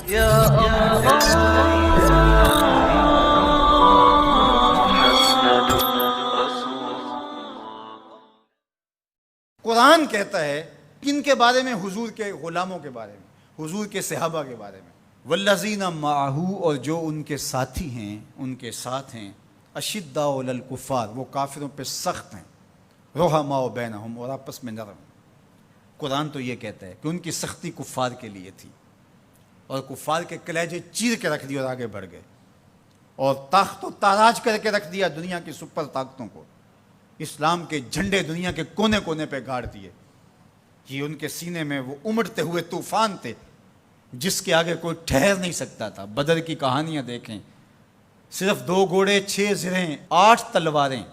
یا قرآن کہتا ہے کن کے بارے میں؟ حضور کے غلاموں کے بارے میں، حضور کے صحابہ کے بارے میں۔ والذین معہ، اور جو ان کے ساتھی ہیں، ان کے ساتھ ہیں، اشداء علی الکفار، وہ کافروں پہ سخت ہیں، رحماء بینہم، اور آپس میں نرم۔ قرآن تو یہ کہتا ہے کہ ان کی سختی کفار کے لیے تھی، اور کفار کے کلیجے چیر کے رکھ دیے اور آگے بڑھ گئے، اور تاخت و تاراج کر کے رکھ دیا دنیا کی سپر طاقتوں کو، اسلام کے جھنڈے دنیا کے کونے کونے پہ گاڑ دیے۔ یہ ان کے سینے میں وہ امڑتے ہوئے طوفان تھے جس کے آگے کوئی ٹھہر نہیں سکتا تھا۔ بدر کی کہانیاں دیکھیں، صرف 2 گھوڑے، 6 زرہیں، 8 تلواریں،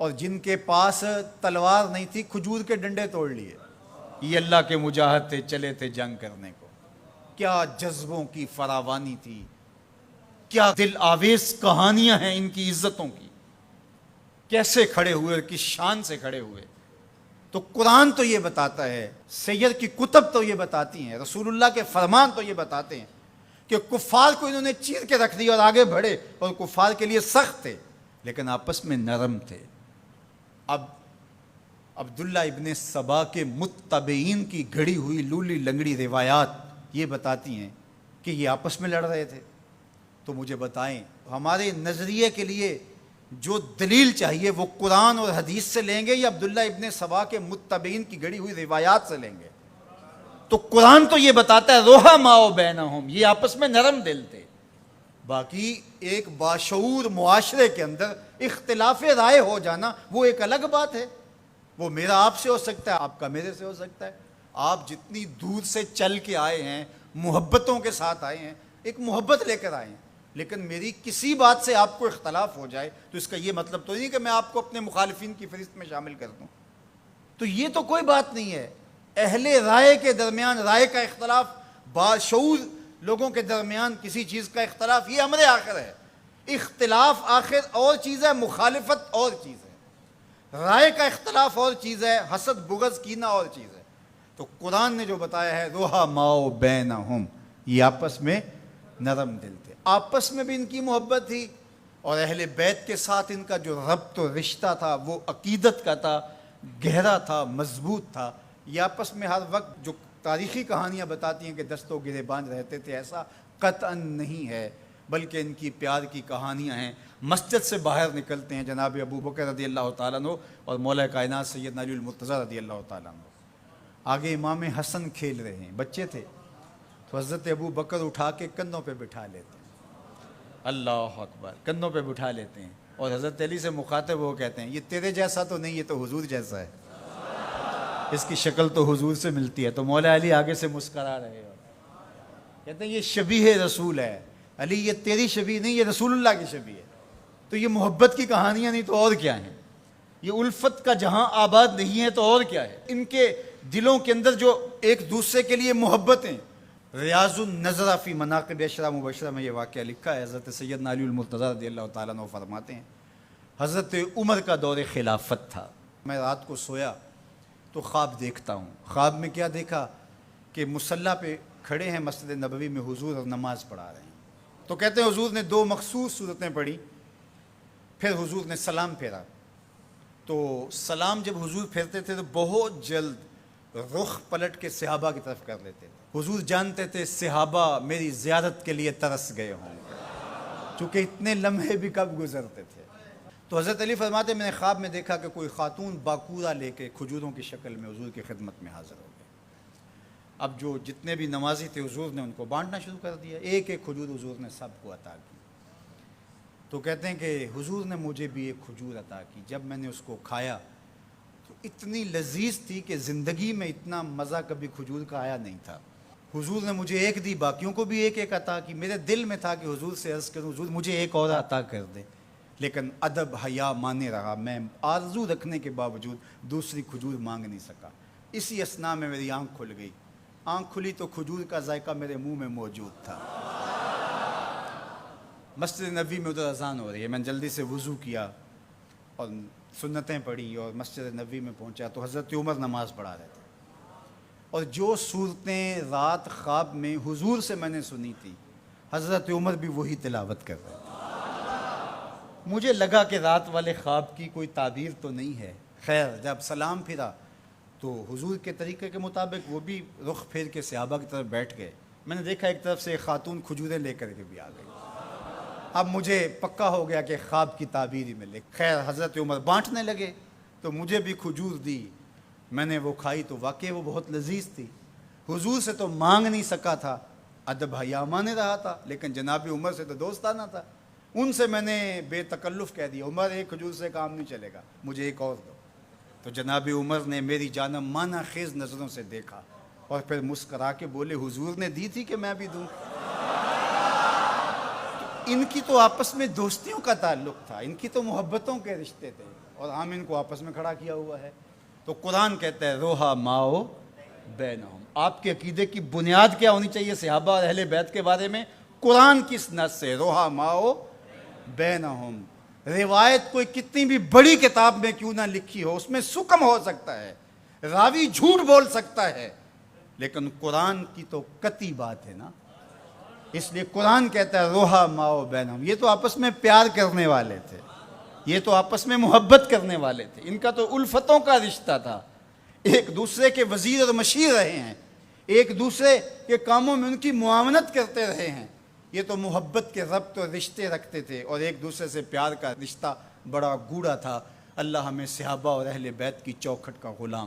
اور جن کے پاس تلوار نہیں تھی کھجور کے ڈنڈے توڑ لیے۔ یہ اللہ کے مجاہد تھے، چلے تھے جنگ کرنے کو۔ کیا جذبوں کی فراوانی تھی، کیا دل آویز کہانیاں ہیں ان کی عزتوں کی، کیسے کھڑے ہوئے اور کس شان سے کھڑے ہوئے۔ تو قرآن تو یہ بتاتا ہے، سید کی کتب تو یہ بتاتی ہیں، رسول اللہ کے فرمان تو یہ بتاتے ہیں کہ کفار کو انہوں نے چیر کے رکھ دیا اور آگے بڑھے، اور کفار کے لیے سخت تھے لیکن آپس میں نرم تھے۔ اب عبداللہ ابن سبا کے متبعین کی گھڑی ہوئی لولی لنگڑی روایات یہ بتاتی ہیں کہ یہ آپس میں لڑ رہے تھے۔ تو مجھے بتائیں، ہمارے نظریے کے لیے جو دلیل چاہیے وہ قرآن اور حدیث سے لیں گے یا عبداللہ ابن سبا کے متبعین کی گھڑی ہوئی روایات سے لیں گے؟ تو قرآن تو یہ بتاتا ہے رحماء بینہم، یہ آپس میں نرم دل تھے۔ باقی ایک باشعور معاشرے کے اندر اختلاف رائے ہو جانا وہ ایک الگ بات ہے، وہ میرا آپ سے ہو سکتا ہے، آپ کا میرے سے ہو سکتا ہے۔ آپ جتنی دور سے چل کے آئے ہیں، محبتوں کے ساتھ آئے ہیں، ایک محبت لے کر آئے ہیں، لیکن میری کسی بات سے آپ کو اختلاف ہو جائے تو اس کا یہ مطلب تو نہیں کہ میں آپ کو اپنے مخالفین کی فہرست میں شامل کر دوں۔ تو یہ تو کوئی بات نہیں ہے۔ اہل رائے کے درمیان رائے کا اختلاف، باشعور لوگوں کے درمیان کسی چیز کا اختلاف، یہ امر آخر ہے۔ اختلاف آخر اور چیز ہے، مخالفت اور چیز ہے، رائے کا اختلاف اور چیز ہے، حسد بغض کینہ اور چیز ہے۔ تو قرآن نے جو بتایا ہے رحماء بینہم، یہ آپس میں نرم دل تھے، آپس میں بھی ان کی محبت تھی، اور اہل بیت کے ساتھ ان کا جو ربط و رشتہ تھا وہ عقیدت کا تھا، گہرا تھا، مضبوط تھا۔ یہ آپس میں ہر وقت جو تاریخی کہانیاں بتاتی ہیں کہ دستوں گریباں رہتے تھے، ایسا قطعاً نہیں ہے، بلکہ ان کی پیار کی کہانیاں ہیں۔ مسجد سے باہر نکلتے ہیں جناب ابو بکر رضی اللہ تعالیٰ عنہ اور مولا کائنات سیدنا علی المرتضیٰ رضی اللہ تعالیٰ عنہ، آگے امام حسن کھیل رہے ہیں، بچے تھے، تو حضرت ابو بکر اٹھا کے کندھوں پہ بٹھا لیتے ہیں، اللہ اکبر، کندھوں پہ بٹھا لیتے ہیں، اور حضرت علی سے مخاطب وہ کہتے ہیں یہ تیرے جیسا تو نہیں، یہ تو حضور جیسا ہے، اس کی شکل تو حضور سے ملتی ہے۔ تو مولا علی آگے سے مسکرا رہے ہیں، کہتے ہیں یہ شبیہ رسول ہے، علی یہ تیری شبیہ نہیں، یہ رسول اللہ کی شبیہ ہے۔ تو یہ محبت کی کہانیاں نہیں تو اور کیا ہیں؟ یہ الفت کا جہاں آباد نہیں ہے تو اور کیا ہے؟ ان کے دلوں کے اندر جو ایک دوسرے کے لیے محبتیں۔ ریاض النظرہ فی مناقب اشرا مبشرہ میں یہ واقعہ لکھا ہے، حضرت سیدنا علی المرتضیٰ رضی اللہ تعالیٰ عنہ فرماتے ہیں حضرت عمر کا دور خلافت تھا، میں رات کو سویا تو خواب دیکھتا ہوں۔ خواب میں کیا دیکھا کہ مصلی پہ کھڑے ہیں مسجد نبوی میں حضور اور نماز پڑھا رہے ہیں۔ تو کہتے ہیں حضور نے 2 مخصوص صورتیں پڑھی، پھر حضور نے سلام پھیرا، تو سلام جب حضور پھیرتے تھے تو بہت جلد رخ پلٹ کے صحابہ کی طرف کر لیتے تھے۔ حضور جانتے تھے صحابہ میری زیارت کے لیے ترس گئے ہوں گے، چونکہ اتنے لمحے بھی کب گزرتے تھے۔ تو حضرت علی فرماتے میں نے خواب میں دیکھا کہ کوئی خاتون باکورہ لے کے کھجوروں کی شکل میں حضور کی خدمت میں حاضر ہو گئے۔ اب جو جتنے بھی نمازی تھے حضور نے ان کو بانٹنا شروع کر دیا، ایک ایک کھجور حضور نے سب کو عطا کی۔ تو کہتے ہیں کہ حضور نے مجھے بھی ایک کھجور عطا کی، جب میں نے اس کو کھایا تو اتنی لذیذ تھی کہ زندگی میں اتنا مزہ کبھی کھجور کا آیا نہیں تھا۔ حضور نے مجھے ایک دی، باقیوں کو بھی ایک ایک عطا کی۔ میرے دل میں تھا کہ حضور سے عرض کروں حضور مجھے ایک اور عطا کر دے، لیکن ادب حیا مانے رہا، میں آرزو رکھنے کے باوجود دوسری کھجور مانگ نہیں سکا۔ اسی اثناء میں میری آنکھ کھل گئی، آنکھ کھلی تو کھجور کا ذائقہ میرے منہ میں موجود تھا۔ مسجد نبوی میں ادھر اذان ہو رہی ہے، میں نے جلدی سے وضو کیا اور سنتیں پڑھی اور مسجد نبوی میں پہنچا تو حضرت عمر نماز پڑھا رہے تھے۔ اور جو صورتیں رات خواب میں حضور سے میں نے سنی تھی، حضرت عمر بھی وہی تلاوت کر رہے تھے۔ مجھے لگا کہ رات والے خواب کی کوئی تعبیر تو نہیں ہے۔ خیر، جب سلام پھرا تو حضور کے طریقے کے مطابق وہ بھی رخ پھیر کے صحابہ کی طرف بیٹھ گئے۔ میں نے دیکھا ایک طرف سے ایک خاتون کھجوریں لے کر کے بھی آ گئی۔ اب مجھے پکا ہو گیا کہ خواب کی تعبیر ہی ملے۔ خیر، حضرت عمر بانٹنے لگے تو مجھے بھی کھجور دی، میں نے وہ کھائی تو واقعی وہ بہت لذیذ تھی۔ حضور سے تو مانگ نہیں سکا تھا، ادب حیا مانے رہا تھا، لیکن جناب عمر سے تو دوستانہ تھا۔ ان سے میں نے بے تکلف کہہ دیا، عمر ایک کھجور سے کام نہیں چلے گا، مجھے ایک اور دو۔ تو جناب عمر نے میری جانب معنی خیز نظروں سے دیکھا اور پھر مسکرا کے بولے، حضور نے دی تھی کہ میں بھی دوں؟ ان کی تو آپس میں دوستیوں کا تعلق تھا، ان کی تو محبتوں کے رشتے تھے، اور ہم ان کو آپس میں کھڑا کیا ہوا ہے۔ تو قرآن کہتا ہے روحا ماؤ بینہم۔ آپ کے عقیدے کی بنیاد کیا ہونی چاہیے صحابہ اور اہل بیت کے بارے میں؟ قرآن کس نص سے؟ روحا ماؤ بینہم۔ روایت کوئی کتنی بھی بڑی کتاب میں کیوں نہ لکھی ہو، اس میں سکم ہو سکتا ہے، راوی جھوٹ بول سکتا ہے، لیکن قرآن کی تو قطعی بات ہے نا۔ اس لیے قرآن کہتا ہے روحا ماؤ بینہم۔ یہ تو آپس میں پیار کرنے والے تھے، یہ تو آپس میں محبت کرنے والے تھے، ان کا تو الفتوں کا رشتہ تھا، ایک دوسرے کے وزیر اور مشیر رہے ہیں، ایک دوسرے کے کاموں میں ان کی معاونت کرتے رہے ہیں۔ یہ تو محبت کے ربط اور رشتے رکھتے تھے، اور ایک دوسرے سے پیار کا رشتہ بڑا گوڑا تھا۔ اللہ ہمیں صحابہ اور اہل بیت کی چوکھٹ کا غلام